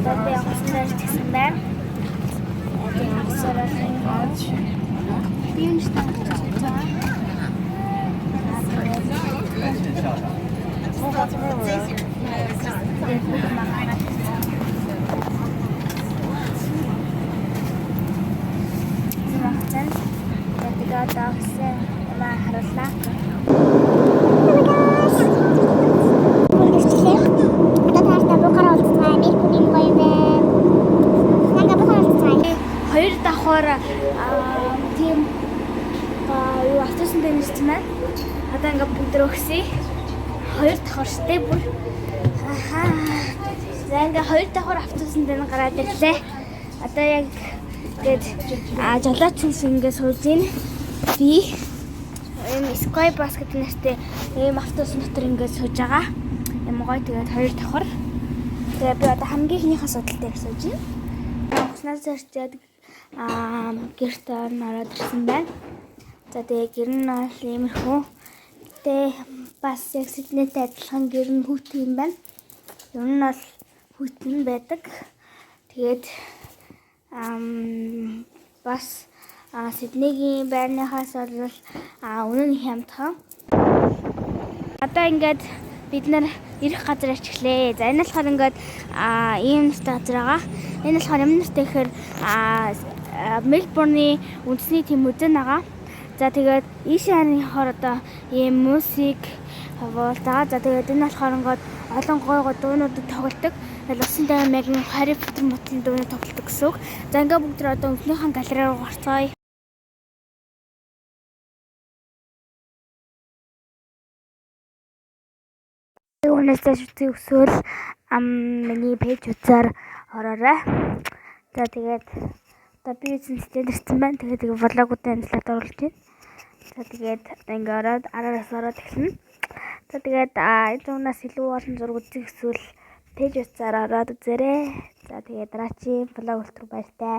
Одоо би онгоцноор тэгсэн байна. Одоо онгоцоор оож би юм шиг байна. Одоо гэсэн маа харууллаа. Хоёр давхар тийм юу автобусанд нэрсэн байна. Одоо ингээ бүгд өгсөн. Хоёр давхар штэ бүр. За ингээ хоёр давхар автобусанд гараад ирлээ. Одоо яг гээд жолооч ингээ сууж ийн. Би ийм Sky Bus гэдэг нэртэй ийм автобус дотор ингээд сууж байгаа. Юм гоё тэгээд хоёр давхар. Тэгээд би одоо хамгийн ихнийхээ судал дээр сууж байна. Онгоцноос ирчээд гэрт ороод ирсэн байна. За тэгээд гэр нь бол иймэрхүү. Тэгээд бас яг Сиднейтэй адилхан гэр нь хүүтэн юм байна. Ер нь бол хүүтэн байдаг. Тэгээд бас Сиднейгийн байрныхаас бол үнэн нь хямдхан. Одоо ингээд бид нар ирэх газар ачлаа. За энэ болохоор ингээд ийм настай газар байгаа. Энэ болохоор ямар настай гэхээр Мельбурний үндэсний тэм үзэн байгаа. За тэгээд ийшээ харахаар одоо ийм музик болоо. За тэгээд энэ болохоор ингээд олон гой дуунуудад тоглолдог. Лосын даймагийн Harry Potter мөтлийн дууны тоглолдог гэсэн үг. За ингээд бүгд одоо өвнийхэн галерей руу гарцгаая. Өнөөдөр шүтгийг өсвөл миний пэйж үзээр ороорой. За тэгээд одоо би эзэнтэй ирсэн байна. Тэгээд влогуудын амжилтад оруулж байна. За тэгээд ингээ ороод араас ороод эхэлнэ. За тэгээд энэ зуунаас илүү олон зураг үзэх эсвэл пэйж үзээр ороод үзээрэй. За тэгээд дараачийн влог үлдэх баяртай.